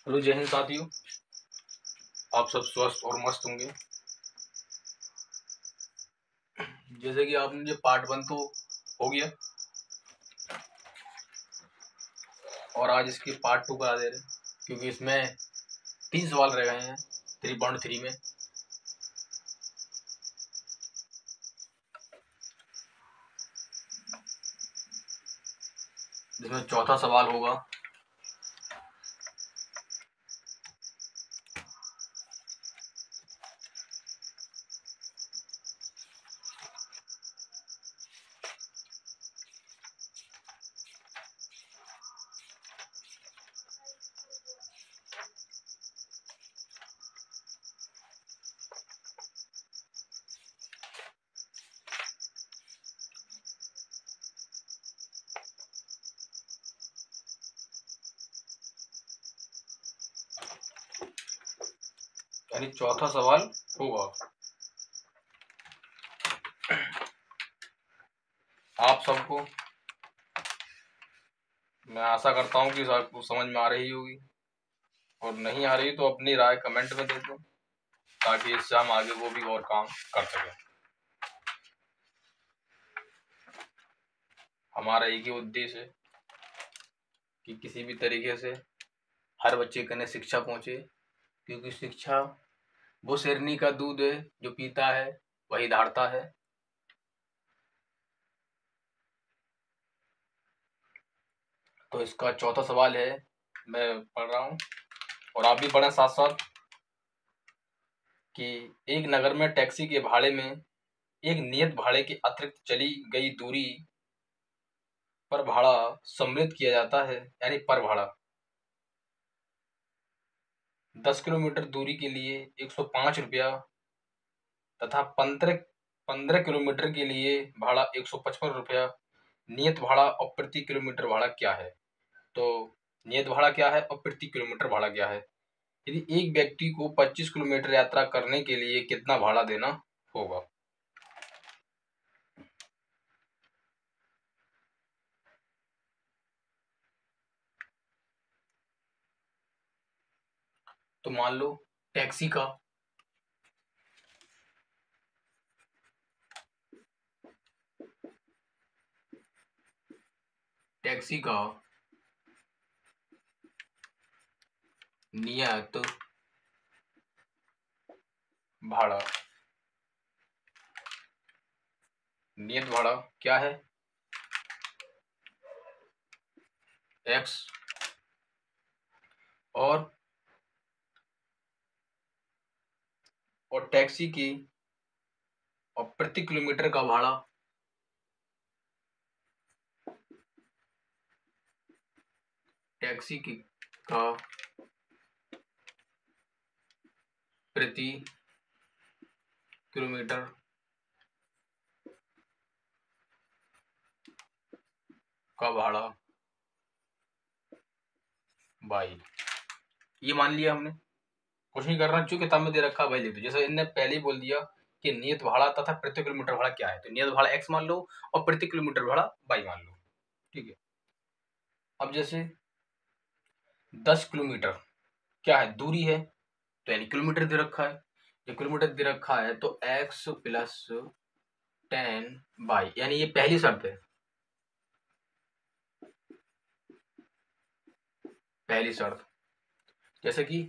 Hello, जय हिंद साथियों। आप सब स्वस्थ और मस्त होंगे। जैसे कि आपने जो पार्ट 1 तो हो गया और आज इसके पार्ट 2 करा दे रहे हैं, क्योंकि इसमें 3 सवाल रह गए हैं 3.3 में। जिसमें चौथा सवाल होगा यानी चौथा सवाल होगा। आप सबको मैं आशा करता हूँ कि आपको समझ में आ रही होगी, और नहीं आ रही तो अपनी राय कमेंट में दे दो, ताकि इससे हम आगे वो भी और काम कर सकें। हमारा एक ही उद्देश्य है कि किसी भी तरीके से हर बच्चे कने शिक्षा पहुंचे, क्योंकि शिक्षा वो शेरनी का दूध है जो पीता है वही धारता है। तो इसका चौथा सवाल है, मैं पढ़ रहा हूँ और आप भी पढ़ें साथ साथ, कि एक नगर में टैक्सी के भाड़े में एक नियत भाड़े के अतिरिक्त चली गई दूरी पर भाड़ा सम्मिलित किया जाता है। यानी पर भाड़ा 10 किलोमीटर दूरी के लिए 105 रुपया तथा 15 किलोमीटर के लिए भाड़ा 155 रुपया। नियत भाड़ा और प्रति किलोमीटर भाड़ा क्या है? तो नियत भाड़ा क्या है और प्रति किलोमीटर भाड़ा क्या है? यदि एक व्यक्ति को 25 किलोमीटर यात्रा करने के लिए कितना भाड़ा देना होगा? तो मान लो टैक्सी का नियत भाड़ा क्या है? x। और टैक्सी की और प्रति किलोमीटर का भाड़ा टैक्सी की का प्रति किलोमीटर का भाड़ा बाई। ये मान लिया हमने, कुछ नहीं करना, जो किताब में दे रखा है भाई लिख दो। जैसे इनने पहले ही बोल दिया कि नियत भाड़ा तथा प्रति किलोमीटर भाड़ा क्या है, तो नियत भाड़ा x मान लो और प्रति किलोमीटर भाड़ा y मान लो। ठीक है। अब जैसे 10 किलोमीटर क्या है? दूरी है, तो यानी किलोमीटर दे रखा है। जो किलोमीटर दे रखा है तो x प्लस 10 यानी ये पहली शर्त है। पहली शर्त जैसे कि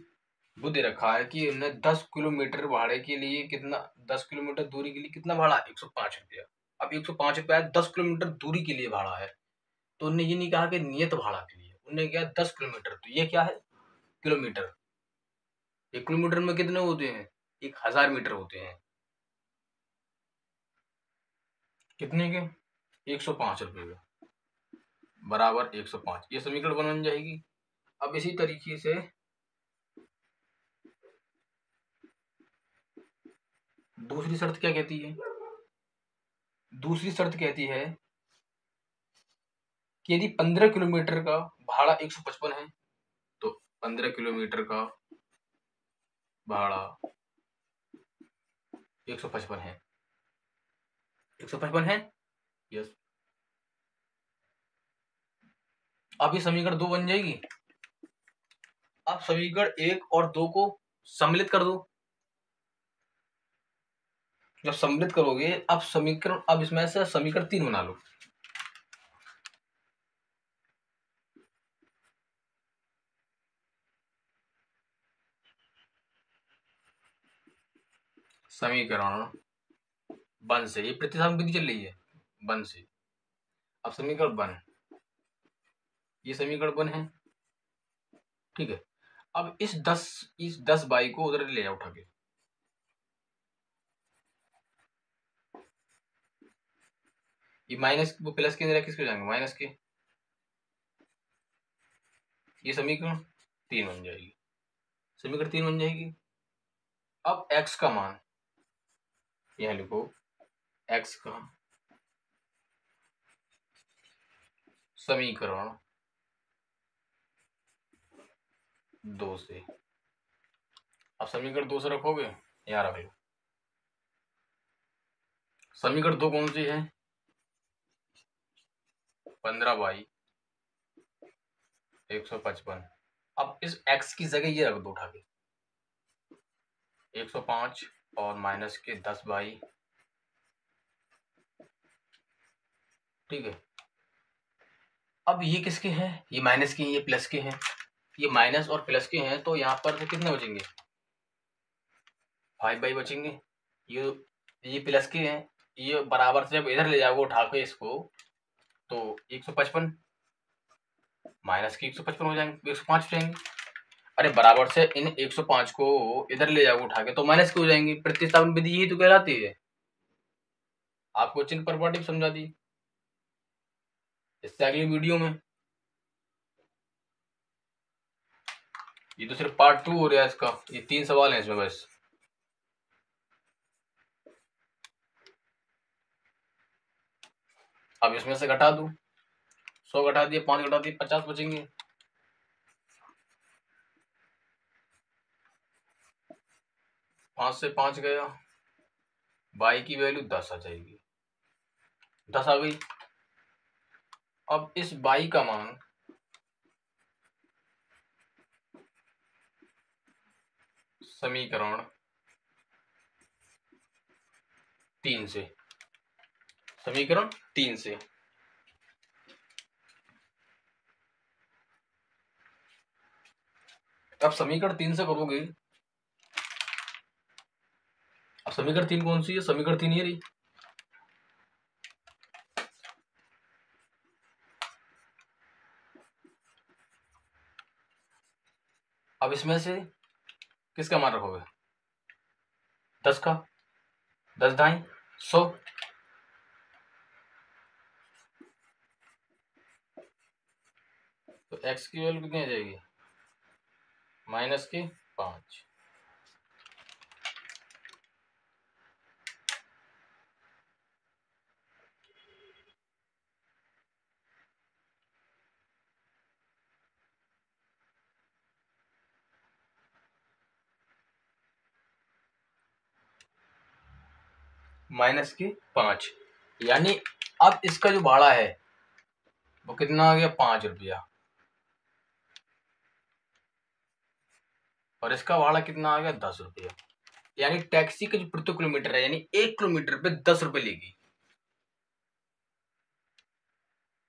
वो दे रखा है कि उन्हें 10 किलोमीटर भाड़े के लिए कितना, 10 किलोमीटर दूरी के लिए कितना भाड़ा? 105 रुपया। अब 105 रुपया 10 किलोमीटर दूरी के लिए भाड़ा है, तो उन्होंने ये नहीं कहा कि नियत भाड़ा के लिए, उन्होंने कहा 10 किलोमीटर। तो ये क्या है? किलोमीटर। एक किलोमीटर में कितने होते हैं? 1000 मीटर होते हैं। कितने के? 105 रुपये के बराबर 105। ये समीकरण बन जाएगी। अब इसी तरीके से दूसरी शर्त क्या कहती है? दूसरी शर्त कहती है कि यदि 15 किलोमीटर का भाड़ा 155 है, तो 15 किलोमीटर का भाड़ा 155 है। 155 है, यस। अब ये समीकरण 2 बन जाएगी। अब समीकरण 1 और 2 को सम्मिलित कर दो। जब सम्मिलित करोगे अब इसमें से समीकरण 3 बना लो। समीकरण 1 से, ये प्रतिस्थापन विधि चल रही है 1 से। अब समीकरण 1, ये समीकरण 1 है, ठीक है। अब इस 10 बाई को उधर ले जाओ उठा के, ये माइनस वो प्लस के अंदर किसके जाएंगे, माइनस के। ये समीकरण 3 बन जाएगी, समीकरण 3 बन जाएगी। अब x का मान यहां लिखो, x का समीकरण 2 से। अब समीकरण 2 से रखोगे, यहां रख लो। समीकरण 2 कौन सी है, 15 बाई 155। अब इस x की जगह ये रख दो उठा के, 105 और माइनस के 10 बाई, ठीक है। अब ये किसके हैं, ये माइनस के हैं, ये प्लस के हैं। ये माइनस और प्लस के हैं तो यहाँ पर से कितने बचेंगे, 5 बाई बचेंगे। ये प्लस के हैं, ये बराबर से जब इधर ले जाओगे उठा के इसको तो 155 माइनस के 155 हो जाएंगे, 105 हो जाएंगे। अरे बराबर से इन 105 को इधर ले जाओगे उठा के तो माइनस के हो जाएंगे। प्रतिस्थापन विधि यही तो कहलाती है। आपको चिन्ह प्रॉपर्टी समझा दी, इससे अगली वीडियो में। ये तो सिर्फ पार्ट 2 हो रहा है इसका, ये 3 सवाल हैं इसमें बस। अब इसमें से घटा दूं, 100 घटा दिए, 5 घटा दिए, 50 बचेंगे। 5 से 5 गया, बाई की वैल्यू 10 आ जाएगी, 10 आ गई। अब इस बाई का मान समीकरण 3 से, समीकरण 3 से। अब समीकरण 3 से करोगे, अब समीकरण 3 कौन सी है, समीकरण 3 ये रही। अब इसमें से किसका मान रखोगे, 10 का, 10 ढाई 100। तो x की वैल्यू कितनी आ जाएगी, माइनस के 5। माइनस के 5, यानी अब इसका जो भाड़ा है वो कितना आ गया, 5 रुपया। और इसका भाड़ा कितना आ गया, 10 रुपया। यानी टैक्सी का जो प्रति किलोमीटर है, यानी 1 किलोमीटर पे 10 रुपए लेगी।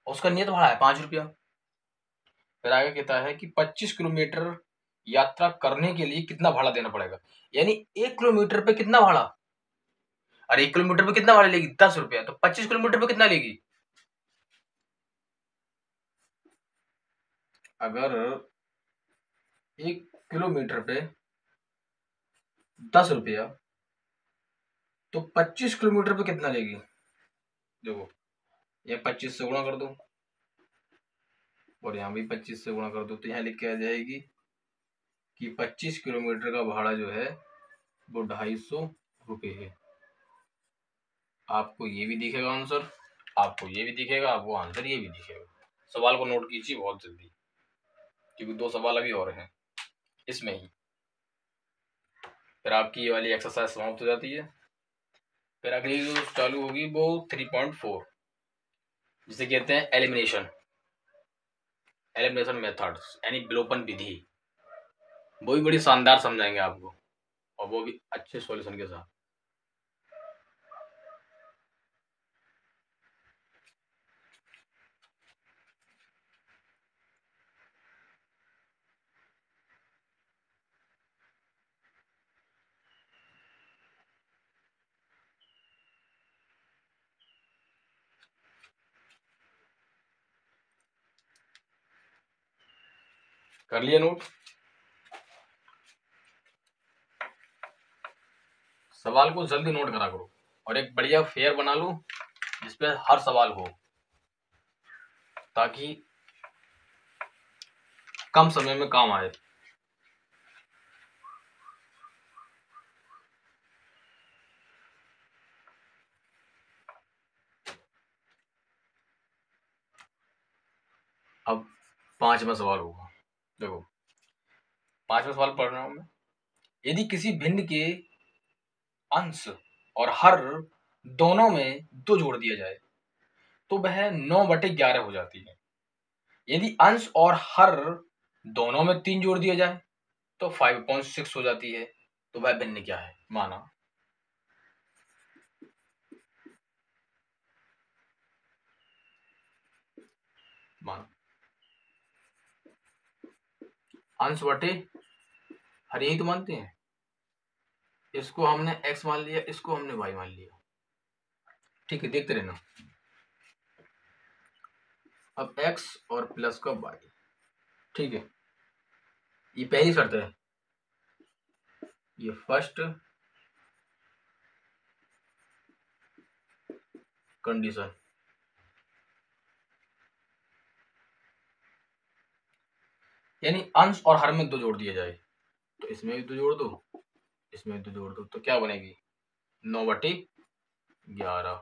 उसका नियत भाड़ा है 5 रुपया। फिर आगे कहता है कि 25 किलोमीटर यात्रा करने के लिए कितना भाड़ा देना पड़ेगा। यानी 1 किलोमीटर पे कितना भाड़ा, और 1 किलोमीटर पे कितना भाड़ा लेगी, 10 रुपया। तो 25 किलोमीटर पे कितना लेगी, अगर 1 किलोमीटर पे 10 रुपया तो 25 किलोमीटर पे कितना लेगी। देखो ये 25 से गुणा कर दो और यहाँ भी 25 से गुणा कर दो, तो यहाँ लिख के आ जाएगी कि 25 किलोमीटर का भाड़ा जो है वो 250 रुपये है। आपको ये भी दिखेगा आंसर, आपको ये भी दिखेगा, आपको आंसर ये भी दिखेगा। सवाल को नोट कीजिए बहुत जल्दी, क्योंकि 2 सवाल अभी और हैं इसमें ही। फिर आपकी ये वाली एक्सरसाइज समाप्त हो जाती है। फिर अगली जो चालू होगी वो 3.4, जिसे कहते हैं एलिमिनेशन, एलिमिनेशन मेथड्स, यानी विलोपन विधि। वो भी बड़ी शानदार समझाएंगे आपको, और वो भी अच्छे सॉल्यूशन के साथ। कर लिया नोट? सवाल को जल्दी नोट करा करो और एक बढ़िया फेयर बना लो जिसपे हर सवाल हो, ताकि कम समय में काम आए। अब 5वां सवाल होगा, देखो 5वां सवाल पढ़ रहा हूं मैं। यदि किसी भिन्न के अंश और हर दोनों में 2 जोड़ दिया जाए तो वह 9/11 हो जाती है। यदि अंश और हर दोनों में 3 जोड़ दिया जाए तो 5/6 हो जाती है। तो वह भिन्न क्या है? माना अंश बटे हर, यही तो मानते हैं। इसको हमने x मान लिया, इसको हमने y मान लिया। ठीक है, देखते रहना। अब x और प्लस का y, ठीक है, ये पहली शर्त है, ये फर्स्ट कंडीशन। यानी अंश और हर में 2 जोड़ दिया जाए, तो इसमें भी 2 जोड़ दो, इसमें 2 जोड़ दो, तो क्या बनेगी? 9/11।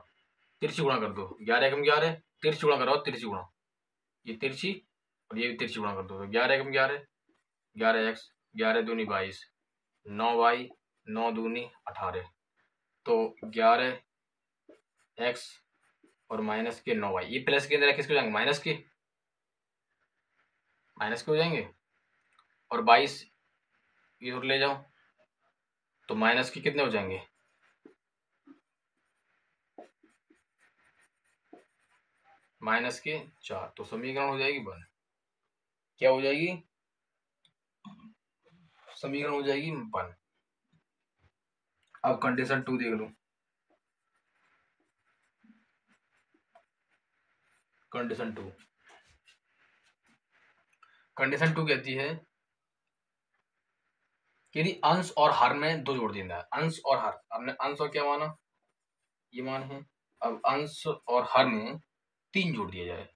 तिरछी गुणा कर दो, 11 एकम 11, तिरछी गुणा कराओ, तिरछी गुणा, ये तिरछी और ये भी तिरछी गुणा कर दो, तो 11 एकम 11, 11x, 11 दूनी 22, 9y, 9 दूनी 18, तो 11x और माइनस के 9y, ये प्लस के अंदर किसके हो जाएंगे? माइनस के हो जाएंगे, और 22 इधर ले जाओ तो माइनस के कितने हो जाएंगे? माइनस के 4, तो समीकरण हो जाएगी 1। क्या हो जाएगी? समीकरण हो जाएगी 1। अब कंडीशन 2 देख लो। कंडीशन 2 कहती है कि यदि अंश और हर में 2 जोड़ देना है, अंश और हर, हमने अंश और क्या माना? ये मान है। अब अंश और हर में 3 जोड़ दिया जाए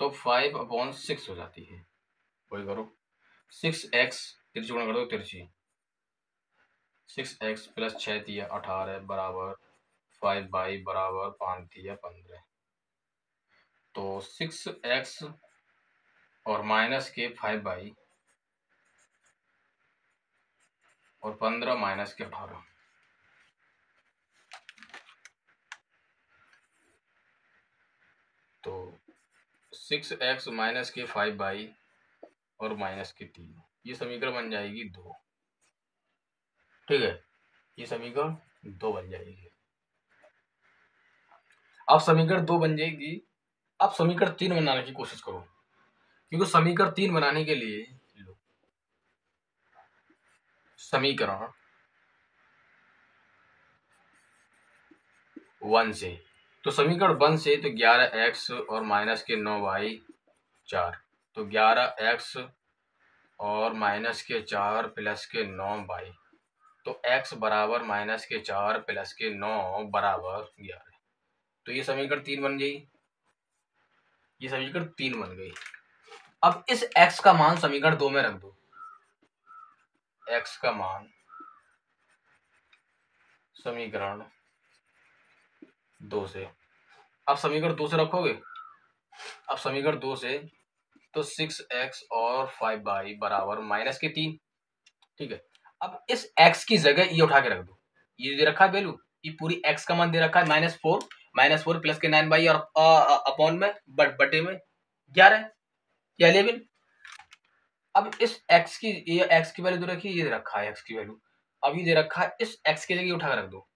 तो 5/6 हो जाती है। वही करो, 6x तिरछी गुणा कर दो, तिरछी 6x प्लस 6 दिया 18 बराबर 5y बराबर 5 दिया 15। तो 6x और माइनस के 5y और 15 माइनस के 18, तो 6x माइनस के 5y और माइनस के 3, ये समीकरण बन जाएगी 2। ठीक है, ये समीकरण 2 बन जाएगी। अब समीकरण 2 बन जाएगी, अब समीकरण 3 बनाने की कोशिश करो, क्योंकि समीकरण 3 बनाने के लिए समीकरण 1 से, तो समीकरण 1 से तो 11x और माइनस के 9y 4, तो 11x और माइनस के 4 प्लस के 9y, तो x बराबर माइनस के 4 प्लस के 9 बराबर 11। तो ये समीकरण 3 बन गई, ये समीकरण 3 बन गई। अब इस x का मान समीकरण 2 में रख दो, x का मान समीकरण 2 से, अब समीकरण 2 से रखोगे, अब समीकरण 2 से तो 6x और 5y बराबर माइनस के 3। ठीक है, अब इस x की जगह ये उठा के रख दो, ये दे रखा है वैल्यू, ये पूरी x का मान दे रखा है -4 प्लस के 9y और अपॉन में बटे में 11 या 11। अब इस x की, ये x की वैल्यू दे रखी है, ये दे रखा है x की वैल्यू, अब ये दे रखा है, इस x की जगह उठा कर रख दो।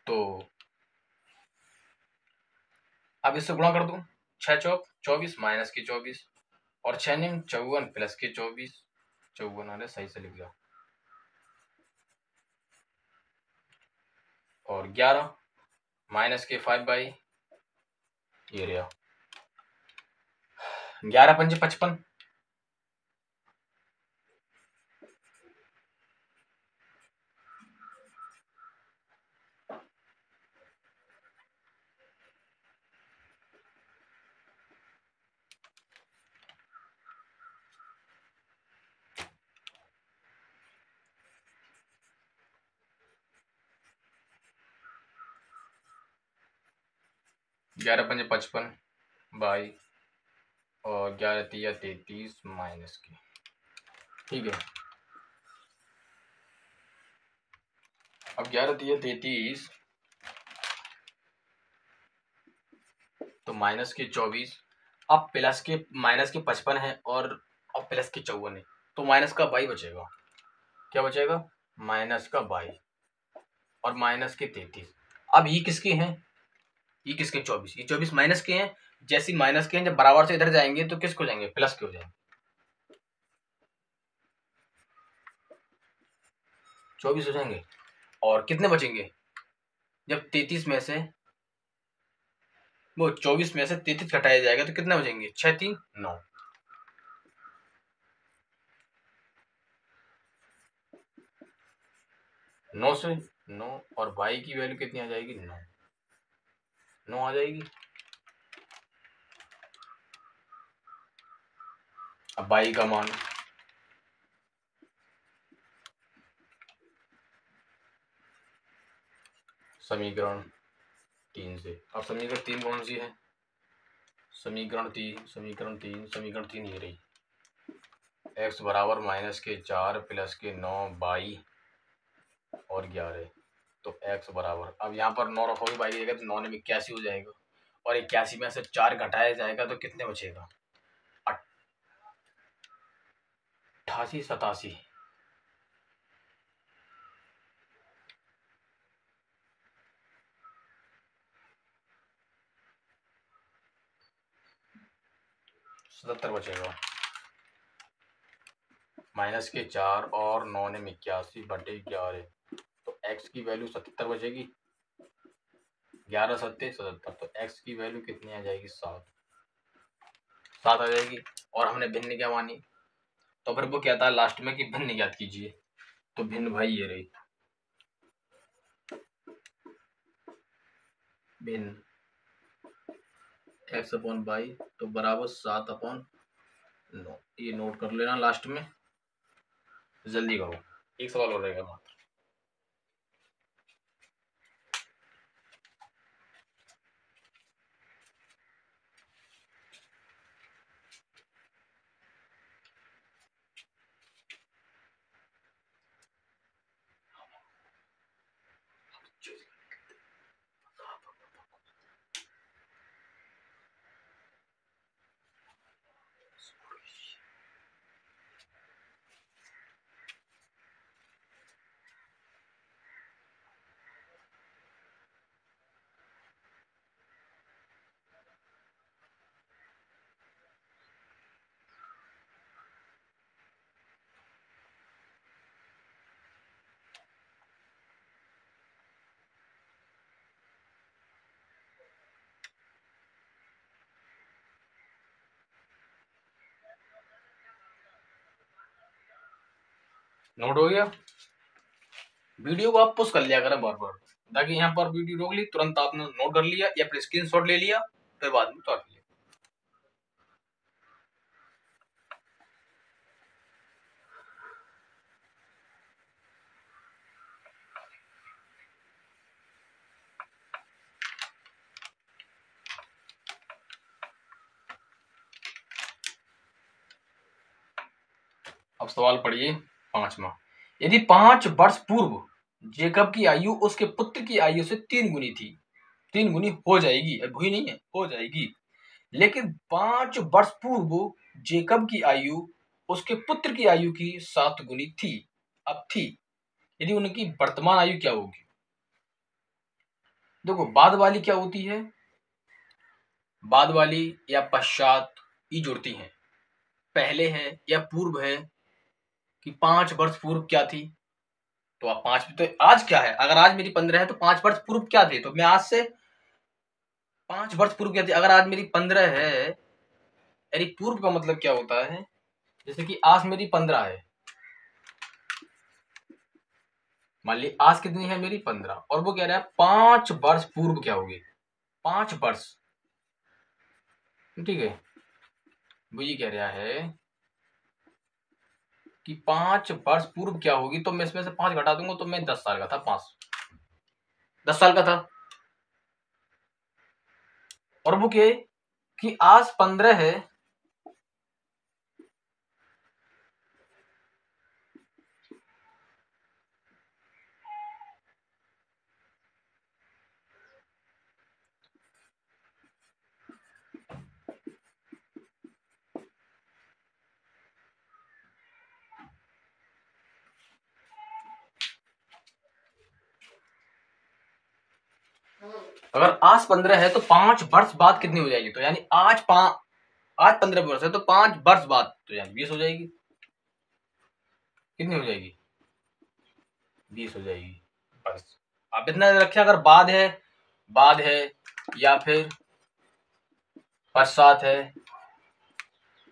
तो अब इससे गुणा कर दो, 6 चौक 24 माइनस के 24 और 6 निम 54 प्लस के 24, 54 अरे सही से लिख दिया, और 11 माइनस के 5 बाई ये रहा 11 पंजे 55, ग्यारह पंजे 55 बाई और 11 तिया 33 माइनस की, ठीक है। अब 11 तिया 33 तो माइनस के 24, अब प्लस के माइनस के 55 है और अब प्लस के 54 है, तो माइनस का बाई बचेगा, क्या बचेगा, माइनस का बाई और माइनस के 33। अब ये किसके हैं, ये किसके 24, ये 24 माइनस के हैं, जैसे माइनस के हैं जब बराबर से इधर जाएंगे तो किसको जाएंगे, प्लस के हो जाएंगे, 24 हो जाएंगे। और कितने बचेंगे, जब 33 में से वो 24 में से 33 घटाया जाएगा तो कितने बचेंगे, 6 3 9, 9 से 9 और बाई की वैल्यू कितनी आ जाएगी, 9 9 आ जाएगी। अब बाई का मान समीकरण 3 से, अब समीकरण 3 कौन सी है, समीकरण 3 ये रही, x बराबर माइनस के 4 प्लस के 9 बाई और 11, तो x बराबर, अब यहाँ पर 9 रखोगे बाई जाएगा तो 9 में 81 हो जाएगा, और 81 में से 4 घटाया जाएगा तो कितने बचेगा, 88 87, सतहत्तर बचेगा, माइनस के 4 और 9 ने 81 बटे 11, तो x की वैल्यू 77 बचेगी, 11 सत्ते 77, तो x की वैल्यू कितनी आ जाएगी, 7 आ जाएगी। और हमने भिन्न क्या मानी, तो फिर वो क्या था लास्ट में कि भिन्न ज्ञात कीजिए, तो भिन्न भाई ये रही, भिन्न x अपॉन बाई तो बराबर 7 अपॉन 9, ये नोट कर लेना लास्ट में, जल्दी करो, एक सवाल और रहेगा मात्र। नोट हो गया, वीडियो को आप पुश कर लिया करें बार बार, ताकि यहाँ पर वीडियो रोक ली तुरंत आपने नोट कर लिया या फिर स्क्रीनशॉट ले लिया फिर बाद में चौट लिया। अब सवाल पढ़िए 5वां, यदि 5 वर्ष पूर्व जेकब की आयु उसके पुत्र की आयु से 3 गुनी थी, 3 गुनी हो जाएगी, अब हुई नहीं है, हो जाएगी। लेकिन 5 वर्ष पूर्व जेकब की आयु उसके पुत्र की आयु की 7 गुनी थी। अब थी, यदि उनकी वर्तमान आयु क्या होगी? देखो बाद वाली क्या होती है, बाद वाली या पश्चात ये जुड़ती हैं। पहले है या पूर्व है कि 5 वर्ष पूर्व क्या थी, तो आप 5, तो आज क्या है, अगर आज मेरी 15 है तो 5 वर्ष पूर्व क्या थे, तो मैं आज से 5 वर्ष पूर्व क्या थी। अगर आज मेरी 15 है, यानी पूर्व का मतलब क्या होता है, जैसे कि आज मेरी 15 है, मान ली आज कितनी है मेरी 15, और वो कह रहा है 5 वर्ष पूर्व क्या होगी, 5 वर्ष, ठीक है। वो ये कह रहा है कि 5 वर्ष पूर्व क्या होगी, तो मैं इसमें से 5 घटा दूंगा तो मैं 10 साल का था, 10 साल का था। और वो क्या कि आज 15 है, अगर आज 15 है तो 5 वर्ष बाद कितनी हो जाएगी, तो यानी आज 15 वर्ष है तो 5 वर्ष बाद तो यानी 20 हो जाएगी, कितनी हो जाएगी, 20 हो जाएगी। बस आप इतना रखें, अगर बाद है या फिर पश्चात है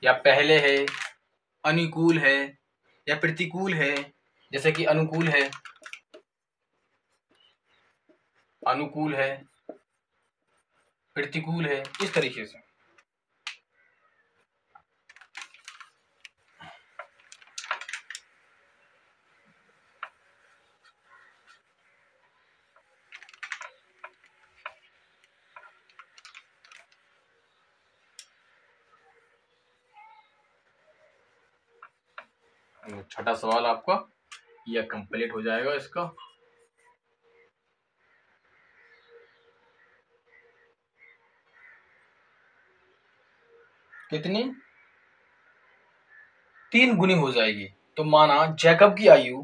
या पहले है, अनुकूल है या प्रतिकूल है, जैसे कि अनुकूल है, प्रतिकूल है, इस तरीके से। छठा सवाल आपका यह कंप्लीट हो जाएगा इसका। कितनी, 3 गुनी हो जाएगी। तो माना जैकब की आयु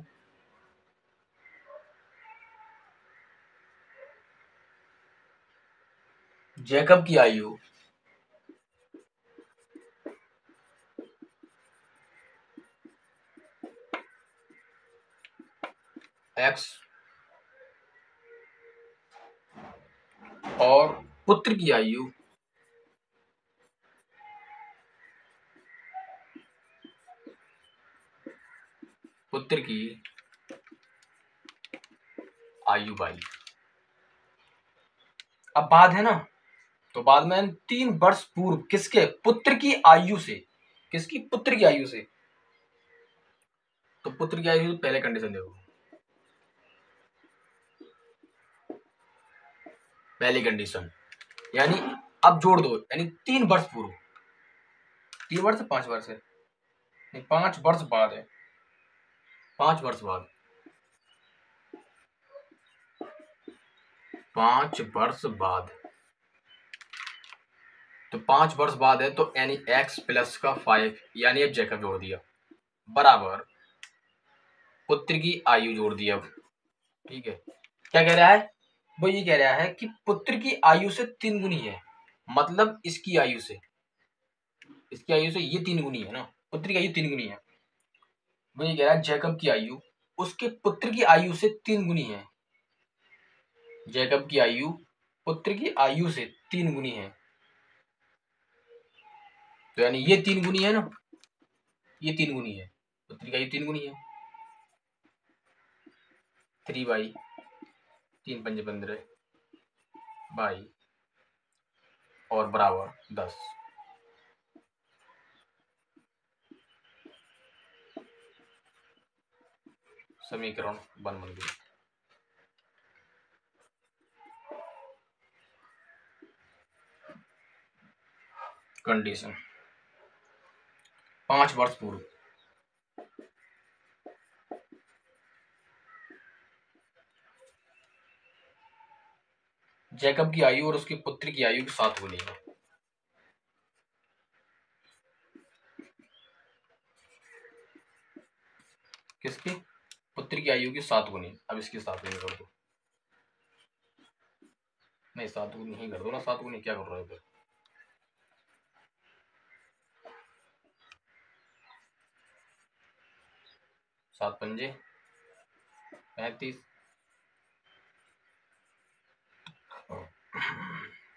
x और पुत्र की आयु y। अब बाद है ना, तो बाद में 3 वर्ष पूर्व किसके, पुत्र की आयु से, किसकी, पुत्र की आयु से। तो पुत्र की आयु पहले कंडीशन देखो, पहली कंडीशन यानी अब जोड़ दो, यानी 3 वर्ष पूर्व, 3 वर्ष 5 वर्ष है, नहीं 5 वर्ष बाद है, 5 वर्ष बाद, 5 वर्ष बाद, तो 5 वर्ष बाद है, तो यानी x प्लस का 5, यानी अब जैकब जोड़ दिया, बराबर पुत्र की आयु जोड़ दिया। ठीक है, क्या कह रहा है, वो ये कह रहा है कि पुत्र की आयु से 3 गुनी है, मतलब इसकी आयु से ये 3 गुनी है ना, पुत्र की आयु 3 गुनी है। वो ये कह रहा है जैकब की आयु उसके पुत्र की आयु से 3 गुनी है, जैकब की आयु पुत्र की आयु से 3 गुनी है, तो यानी ये 3 गुनी है ना, ये 3 गुनी है, पुत्र की आयु 3 गुनी है, 3 3 पंजे 15 बाई और बराबर 10। समीकरण बन गई। कंडीशन 5 वर्ष पूर्व, जैकब की आयु और उसकी पुत्री की आयु 7 गुनी है। किसकी? पुत्री की आयु की 7 गुनी। अब इसकी 7 गुनी कर दो। नहीं 7 गुनी ही कर दो ना, 7 गुनी क्या कर रहे हो फिर? 7 पंजे 35,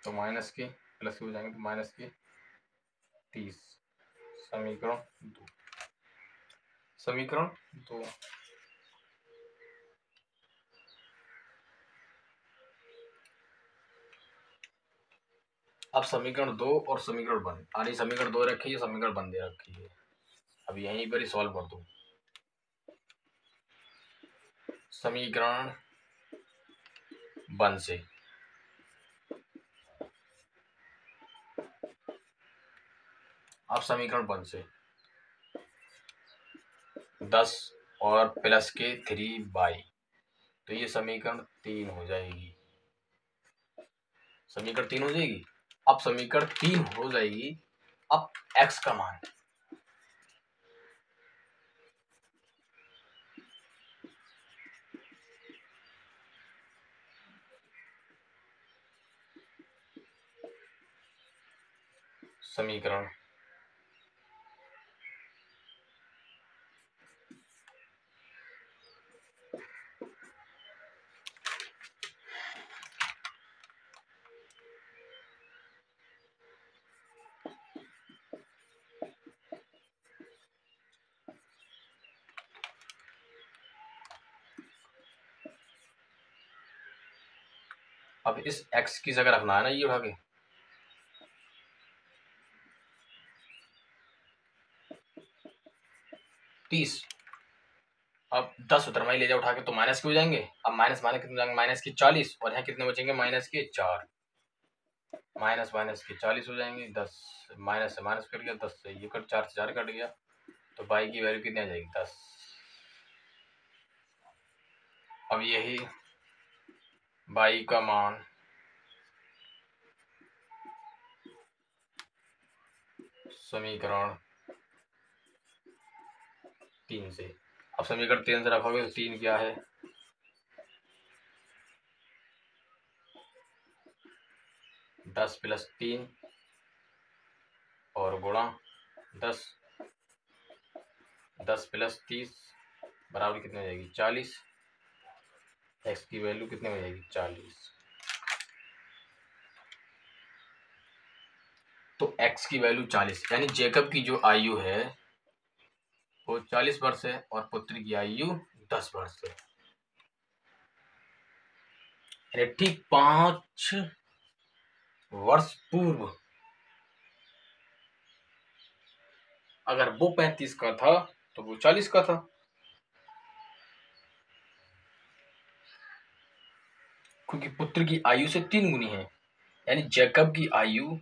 तो माइनस के प्लस के हो जाएंगे, तो माइनस के 30। समीकरण 2। समीकरण 2। अब समीकरण 2 और समीकरण 1, आधी समीकरण 2 रखी है, समीकरण 1 दे रखी है। अब यहीं पर ही सॉल्व कर दो। समीकरण 1 से अब समीकरण 1 से 10 और प्लस के 3y, तो ये समीकरण 3 हो जाएगी। समीकरण 3 हो जाएगी। अब समीकरण 3 हो जाएगी। अब x का मान समीकरण अब इस x की जगह रखना है ना, ये उठा के 30। अब 10 उधर में ले जाओ उठा के, तो माइनस के हो जाएंगे। अब माइनस माइनस कितने जाएंगे? माइनस के 40, और यहाँ कितने बचेंगे? माइनस के 4। माइनस माइनस के 40 हो जाएंगे। 10 माइनस से माइनस कट गया, 10 से ये कट, 4 से 4 कट गया, तो बाई की वैल्यू कितनी आ जाएगी? 10। अब यही बाई का मान समीकरण 3 से। अब समीकरण 3 से रखोगे तो 3 क्या है? 10 प्लस 3 और गुणा 10, 10 प्लस 30 बराबर कितनी हो जाएगी? 40। x की वैल्यू कितनी हो जाएगी? 40। तो x की वैल्यू 40, यानी जेकब की जो आयु है वो 40 वर्ष है और पुत्री की आयु 10 वर्ष है। यानी ठीक 5 वर्ष पूर्व अगर वो 35 का था तो वो 40 का था। क्योंकि पुत्र की आयु से 3 गुनी है, यानी जैकब की आयु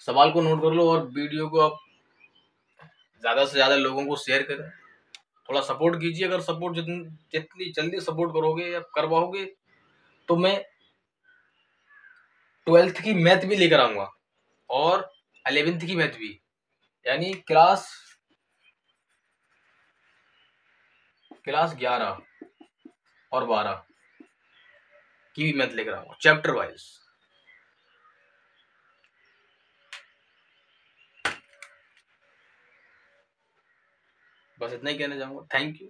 सवाल को नोट कर लो और वीडियो को आप ज्यादा से ज्यादा लोगों को शेयर करें। थोड़ा सपोर्ट कीजिए। अगर सपोर्ट जितनी जल्दी सपोर्ट करोगे या करवाओगे तो मैं 12th की मैथ भी लेकर आऊंगा और 11th की मैथ भी, यानी क्लास 11 और 12 की भी मैथ लेकर आऊंगा, चैप्टर वाइज। बस इतना ही कहना चाहूंगा। Thank you.